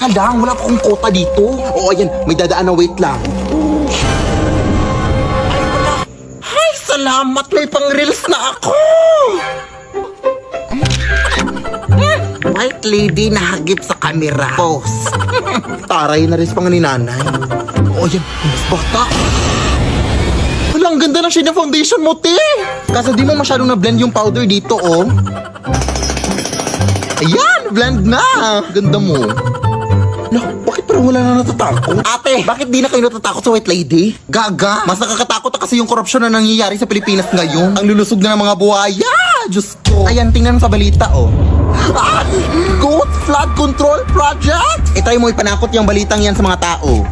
Kalang, wala pa akong kota dito. Oo, ayan, may dadaan na wait lang. Ay, wala. Ay, salamat, may pang-reels na ako. White lady na hagip sa kamera. Pose. Taray na rin pang ni nanay. Oo, ayan, mas bata. Wala, ang ganda ng shade ng foundation mo, te. Kaso di mo masyadong na-blend yung powder dito, oh. Ayan, blend na. Ganda mo. No, bakit parang wala na natatakot? Ate, bakit di na kayo natatakot sa white lady? Gaga! Mas nakakatakot na kasi yung korupsyon na nangyayari sa Pilipinas ngayon. Ang lulusog na ng mga buhaya! Diyos ko! Ayan, tingnan sa balita, oh. Ah! Goat Flood Control Project! Itry mo ipanakot yung balitang yan sa mga tao.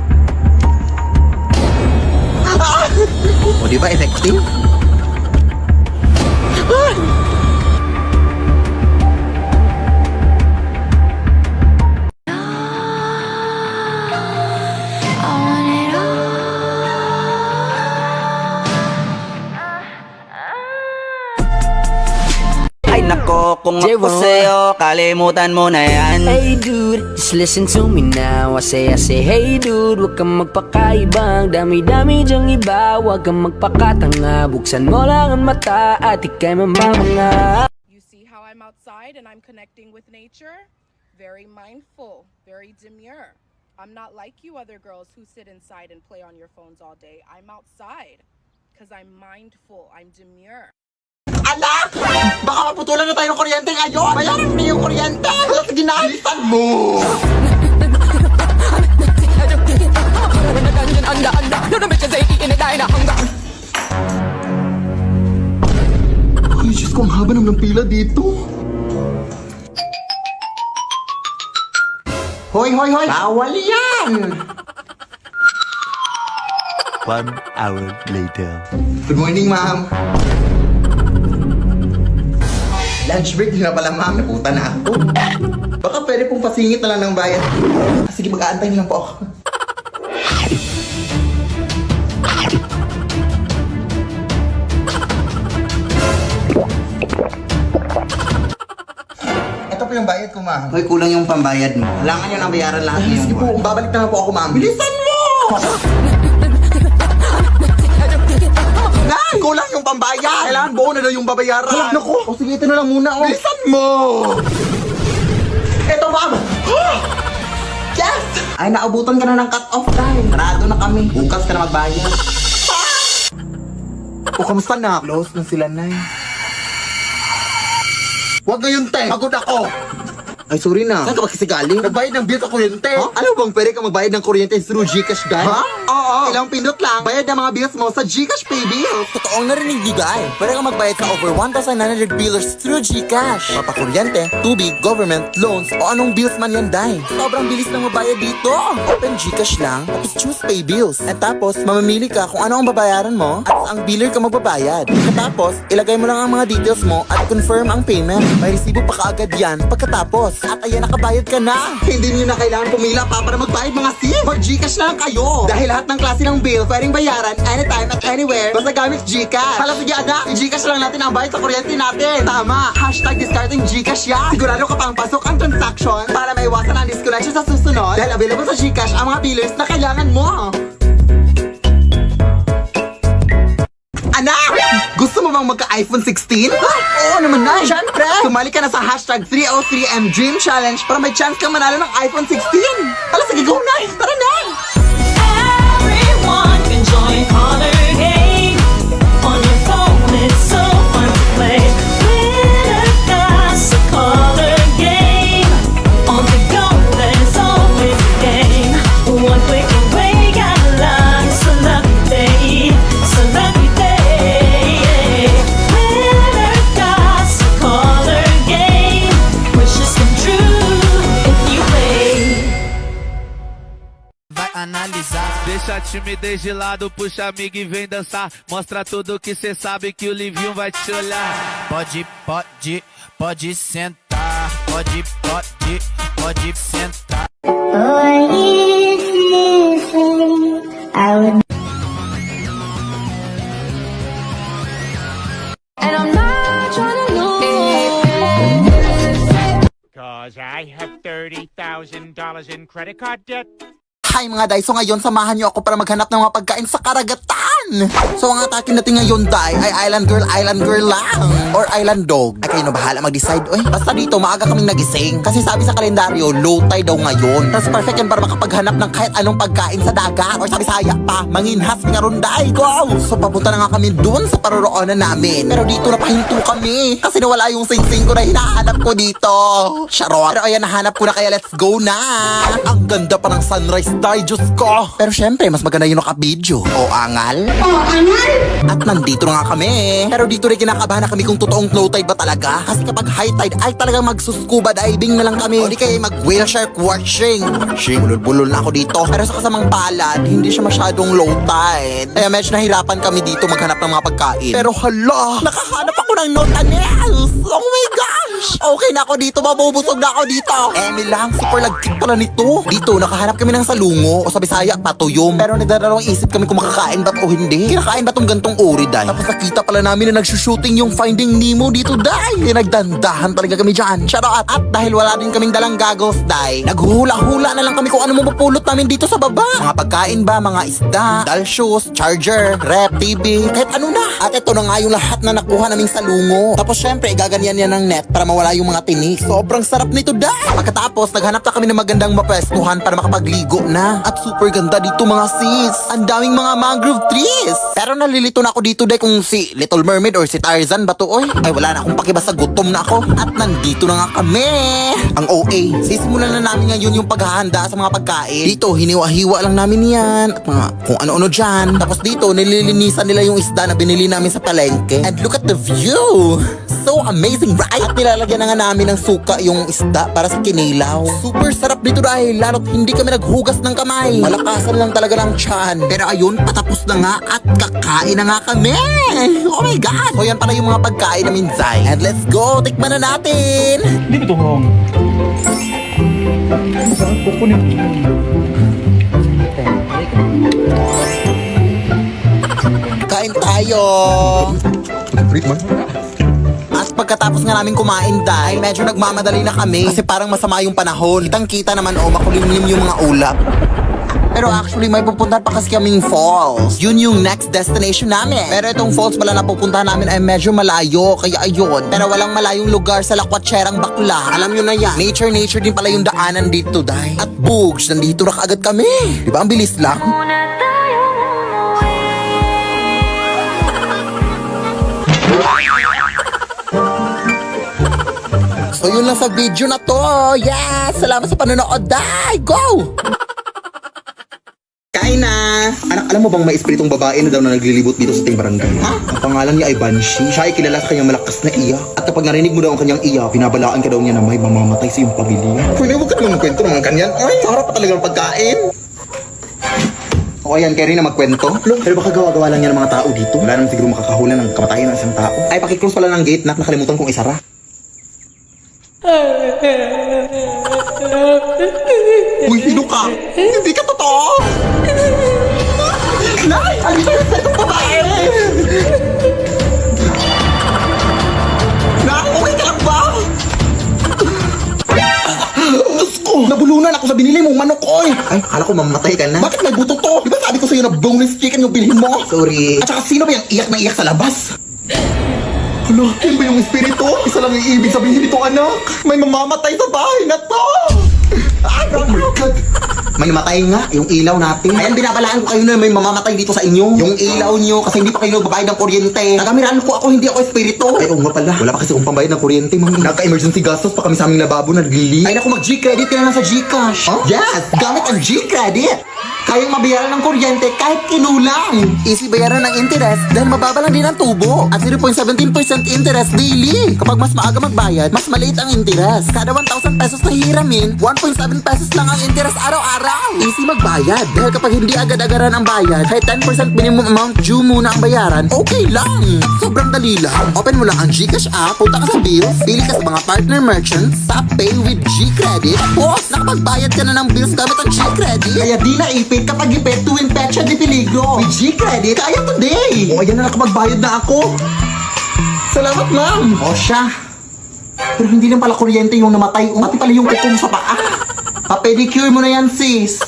Ah! O, di ba effective? Ah! Ay nako, kung ako sa'yo, kalimutan mo na yan. Hey dude, just listen to me now. I say, hey dude, huwag kang magpakaibang. Dami-dami dyang iba, huwag kang magpakatanga. Buksan mo lang ang mata at ika'y mamamanga. You see how I'm outside and I'm connecting with nature? Very mindful, very demure. I'm not like you other girls who sit inside and play on your phones all day. I'm outside because I'm mindful, I'm demure. Anak! Baka maputulan na tayo ng kuryente ngayon! Bayaran mo yung kuryente! Sige na, alisan mo! Ay, Diyos ko, ang haba naman ng pila dito. Hoy, hoy, hoy! Bawal yan! 1 hour later. Good morning, ma'am. Lunch break na pala, ma'am. Naputa na ako. Baka pwede pong pasingit na lang ng bayad. Sige, mag-aantay na lang po ako. Ito po yung bayad ko, ma'am. Hoy, kulang yung pambayad mo. Kailangan yun ang bayaran lahat Ay, ngayong sige po, buwan. babalik na lang po ako, ma'am. Bilisan mo! Nay! Kulang yung pambayad! Kailangan buo na daw yung babayaran. Ay, naku! O sige, ito na lang muna, oh. Bilisan mo! Ito, ma'am! Yes! Ay, naabutan ka na ng cut-off time. Sarado na kami. Bukas ka na magbayad. O, kamusta na? Close na sila, Nay. Huwag ngayon, te! Pagod ako! Ay, sorry na. Saan ka ba kasi galing? Nagbayad ng bill sa kuryente. Ha? Alam mo bang pwede ka magbayad ng kuryente through Gcash, guys? Ha? Oo. Ilang pindot lang, bayad ng mga bills mo sa Gcash Pay Bills. Totoong narinig di, guys. Pwede ka magbayad sa over 1,900 billers through Gcash. Papakuryente, tubig, government, loans, o anong bills man yan, dai. Sobrang bilis na magbayad dito. Open Gcash lang, tapos choose Pay Bills. At tapos, mamamili ka kung ano ang babayaran mo at ang biller ka magbabayad. Tapos, ilagay mo lang ang mga details mo at confirm ang payment. May resibo pa kaagad yan pagkatapos. At ayan, nakabayad ka na. Hindi niyo na kailangan pumila pa para magbayad mga sim. For Gcash na lang kayo. Dahil lahat ng klase ng bill pwedeng bayaran anytime at anywhere basta gamit Gcash. Hala, sige anak, i-Gcash lang natin ang bayad sa kuryente natin. Tama, hashtag discarding Gcash yan. Sigurado ka pang pasok ang transaction para maiwasan ang disconnection sa susunod. Dahil available sa Gcash ang mga billers na kailangan mo. Anak! Gusto mo bang magka-iPhone 16? Oo naman na! Siyempre! Sumali ka na sa hashtag 303M Dream Challenge para may chance kang manalo ng iPhone 16! Hala, sige, go na! Tara na! Everyone can join Color Game. On your phone, it's so fun to play. Winner got a Color Game. On the go, there's always a game. One click away, got a lot. It's a lucky day. It's a lucky day. Winner got a Color Game. Wishes come true if you play. Vai analisar. Deixa a timidez de lado, puxa amigo e vem dançar. Mostra tudo que cê sabe que o Livinho vai te olhar. Pode sentar. Pode sentar. And I'm not trying to lose. Cause I have $30,000 in credit card debt. Hi mga day, so ngayon samahan niyo ako para maghanap ng mga pagkain sa karagatan. So ang atake natin ngayon day ay island girl lang. Or island dog. Ay kayo na bahala mag-decide. Uy, basta dito maaga kaming nagising. Kasi sabi sa kalendaryo, low tide daw ngayon. Tapos perfect yan para makapaghanap ng kahit anong pagkain sa dagat. Or sabi saya pa, manginhas nga ron day. Go! So papunta na nga kami dun sa paroroonan namin. Pero dito napahinto kami. Kasi nawala yung sing-sing ko na hinahanap ko dito. Charot. Pero ayan, nahanap ko na kaya let's go na. Ang ganda pa ng sunrise day, Diyos ko. Pero syempre, mas maganda yung naka-video. O angal? At nandito na nga kami. Pero dito rin kinakabahan na kami kung totoong low tide ba talaga. Kasi kapag high tide ay talagang magsuscuba diving na lang kami. O di kaya mag-whale shark watching. Bulol-bulol na ako dito. Pero sa kasamang palad, hindi siya masyadong low tide. Kaya medyo nahirapan kami dito maghanap ng mga pagkain. Pero hala, nakahanap ako ng notanes. Oh my gosh! Okay na ako dito, mabubusog na ako dito. Lang, super lagkit pala nito. Dito, nakahanap kami ng salungo. O sa Bisaya, patuyom. Pero nagdadalawang isip kami kung makakain ba't o hindi. Kinakain ba tong gantong uri, day? Tapos nakita pala namin na nagsushooting yung Finding Nemo dito, day. Kaya nagdandahan talaga kami dyan. Charot. At dahil wala din kaming dalang goggles, day, naghuhula-hula na lang kami kung ano mapupulot namin dito sa baba. Mga pagkain ba, mga isda, dal shoes, charger, rep, TV, kahit ano na. At ito na nga yung lahat na nakuha naming salungo. Tapos syempre, igaganyan yan ng net para mawala yung mga tinik. Sobrang sarap nito, day. Pagkatapos, naghanap na kami ng magandang mapwestuhan para makapagligo na. At super ganda dito mga sis. Ang daming mga mangrove trees. Pero nalilito na ako dito day kung si Little Mermaid or si Tarzan ba to oy. Ay wala na akong pakibasa, gutom na ako. At nandito na nga kami. Ang OA. Sisimulan na namin ngayon yung paghahanda sa mga pagkain. Dito hiniwa-hiwa lang namin yan. At mga kung ano-ano dyan. Tapos dito nililinisan nila yung isda na binili namin sa palengke. And look at the view. So amazing, right? At nilalagyan na nga namin ng suka yung isda para sa kinilaw. Super sarap dito dahil lalo't hindi kami naghugas ng kamay. Malakasan lang talaga ng tiyan. Pero ayun, patapos na nga at kakain na nga kami. Oh my God! So yan pala yung mga pagkain namin, Zay. And let's go! Tikman na natin! Hindi ba ito wrong? Saan kukunin? Kain tayo! At pagkatapos nga namin kumain dahil medyo nagmamadali na kami kasi parang masama yung panahon. Kitang-kita naman makulimlim yung mga ulap. Pero actually may pupuntahan pa kasi kaming falls. Yun yung next destination namin. Pero itong falls pala na pupuntahan namin ay medyo malayo. Kaya ayun. Pero walang malayong lugar sa Lakwatserang Bakla. Alam nyo na yan. Nature din pala yung daanan dito, day. At bugs, nandito na kaagad kami. Di ba ang bilis lang? So yun lang sa video na to. Yes! Salamat sa panonood. Day! Go! Kain na! Anak, alam mo bang may espiritong babae na daw na naglilibot dito sa ating barangay? Ha? Ang pangalan niya ay Banshee. Siya ay kilala sa kanyang malakas na iyak. At kapag narinig mo daw ang kanyang iyak, pinabalaan ka daw niya na may mamamatay sa iyong pamilya. Pwede mo ka naman magkwento ng kanyan? Ay, sa harap pa talaga ng pagkain. O ayan, kaya rin na magkwento. Pero baka gawa-gawa lang yan ng mga tao dito. Wala naman siguro makakahula ng kamatayan ng isang tao. Ay, pakiclose pala ng gate, nakalimutan kong isara. Uy, sino ka? Hindi ka totoo! Nay! Alis sa'yo sa itong babae! Nay! Okay ka lang ba? Diyos ko! Nabulunan ako sa binili mong manok, oy! Ay, akala ko mamatay ka na. Bakit may buto to? Di ba sabi ko sa'yo na boneless chicken yung bilhin mo? Sorry. At saka sino ba yung iyak na iyak sa labas? Ano? Yan ba yung espiritu? Isa lang yung ibig sabihin nito, anak. May mamamatay sa bahay na to! Ay, oh my God! May namatay nga, yung ilaw natin. Ayan, binabalaan ko kayo na may mamamatay dito sa inyo. Yung ilaw nyo, kasi hindi pa kayo nagbabayad ng kuryente. Nagamiraan ko ako, hindi ako espiritu. Ay, oo nga pala. Wala pa kasi akong pambayad ng kuryente, mami. Nagka-emergency gastos pa kami sa aming lababo na naglili. Ay, naku, mag-G-credit ka na lang sa Gcash. Huh? Yes, gamit ang G-credit. Kayang mabayaran ng kuryente kahit kinulang. Easy bayaran ng interest dahil mababa lang din ang tubo. At 0.17% interest daily. Kapag mas maaga magbayad, mas maliit ang interest. Kada 1,000 pesos na hihiramin, 1.7 pesos lang ang interest araw-araw. Easy magbayad dahil kapag hindi agad-agaran ang bayad, kahit 10% minimum amount due muna ang bayaran, okay lang. At sobrang dali lang. Open mo lang ang Gcash app, punta ka sa bills, pili ka sa mga partner merchants, sa Pay with G-Credit. Tapos, nakapagbayad ka na ng bills gamit ang G-Credit. Kaya di naipit kapag ipit tuwing petsa di peligro. With G-Credit, kaya today. O, ayan na nakapagbayad na ako. Salamat, ma'am. O siya. Pero hindi lang pala kuryente yung namatay. Pati pala yung kukom sa paa. Pa-pedicure mo na yan, sis.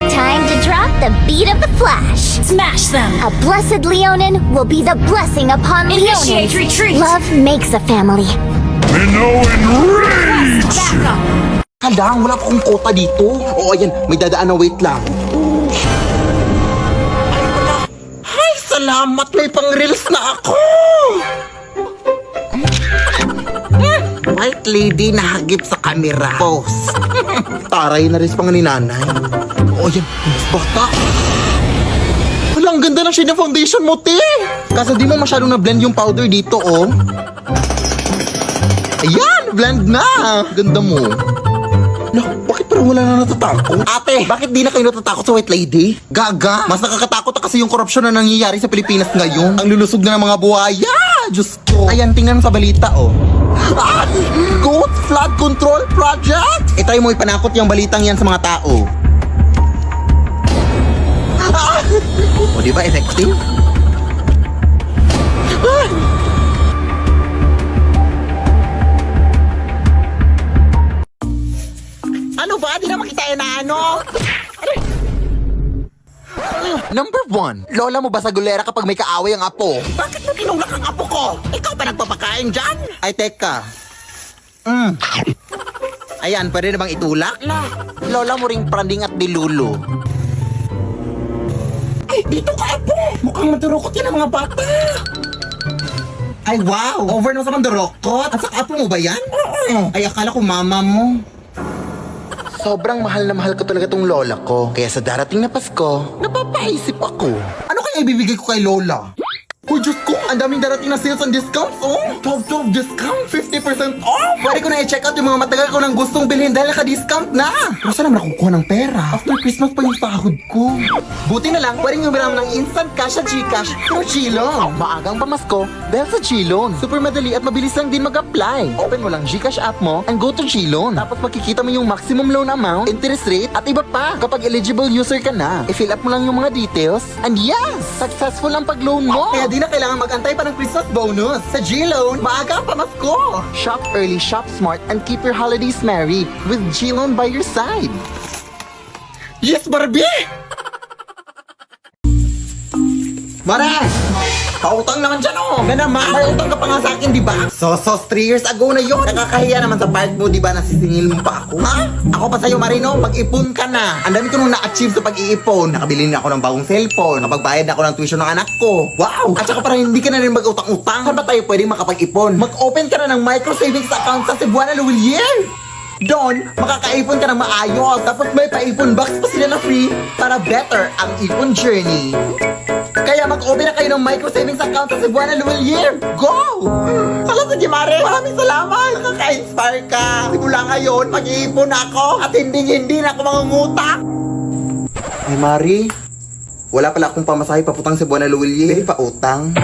Time to drop the beat of the flash. Smash them. A blessed Leonin will be the blessing upon Initiate Leonins. retreat. Love makes a family. Back up. Kalang, wala pa akong kota dito. Oo, ayan, may dadaan na wait lang. Ay, salamat, may pang-reels na ako. White lady na hagip sa camera. Pose. Taray na rin pang ni nanay. Oo, ayan, bata. Wala, ang ganda ng shade ng foundation mo, te. Kaso di mo masyadong na-blend yung powder dito, oh. Ayan, blend na. Ganda mo. No, bakit parang wala na natatakot? Ate, bakit di na kayo natatakot sa white lady? Gaga! Mas nakakatakot na kasi yung korupsyon na nangyayari sa Pilipinas ngayon. Ang lulusog na ng mga buhaya! Diyos ko! Ayan, tingnan mo sa balita, oh. Ah! Goat Flood Control Project! Itry mo ipanakot yung balitang yan sa mga tao. Ah! O, di ba effective? Ah! Ano ba? Di na makita na ano? Number 1, lola mo ba sa gulera kapag may kaaway ang apo? Bakit mo tinulak ang apo ko? Ikaw pa nagpapakain dyan? Ay, teka. Ayan, pwede na bang itulak? Lola mo ring pranding at dilulo. Ay, dito ka apo! Mukhang madurukot yan ang mga bata. Ay, wow! Over na sa mandurukot. At saka apo mo ba yan? Oo. Ay, akala ko mama mo. Sobrang mahal na mahal ko talaga tong lola ko. Kaya sa darating na Pasko, napapaisip ako. Ano kaya ibibigay ko kay lola? Uy, Diyos ko, ang daming darating na sales and discounts, oh. 12 discount, 50% off. Pwede ko na i-check out yung mga matagal ko nang gustong bilhin dahil naka-discount na. Pero saan naman ako kukuha ng pera? After Christmas pa yung sahod ko. Buti na lang, pwedeng umiram ng instant cash sa Gcash through Chilon. Maagang pamasko dahil sa Chilon. Super madali at mabilis lang din mag-apply. Open mo lang Gcash app mo and go to Chilon. Tapos makikita mo yung maximum loan amount, interest rate, at iba pa. Kapag eligible user ka na, i-fill up mo lang yung mga details and yes, successful ang pag-loan mo. Kaya di na kailangan mag-antay pa ng Christmas bonus. Sa G-Loan, maaga ang pamasko. Shop early, shop smart, and keep your holidays merry with G-Loan by your side. Yes, Barbie! Mara! Pautang naman dyan, oh! Ganda ma! May utang ka pa nga sa akin, di ba? So, 3 years ago na yun. Nakakahiya naman sa part mo, di ba? Nasisingil mo pa ako. Ha? Ako pa sa'yo, Marino, mag-ipon ka na. Ang dami ko nung na-achieve sa pag-iipon. Nakabili na ako ng bagong cellphone. Nakapagbayad na ako ng tuition ng anak ko. Wow! At saka parang hindi ka na rin mag-utang-utang. Saan ba tayo pwedeng makapag-ipon? Mag-open ka na ng micro savings account sa Cebuana Luwilier. Doon, makakaipon ka ng maayos. Tapos may pa-ipon box pa sila na free para better ang ipon journey. Kaya mag-open na kayo ng micro savings account sa Cebuana Luwilier. Go! Hala, sige Mare, maraming salamat. Nakaka-inspire ka. Simula ngayon, mag-iipon ako at hindi na ako mangungutang. Ay Mari, wala pala akong pamasahe papuntang Cebuana Luwilier. Pwede pa utang.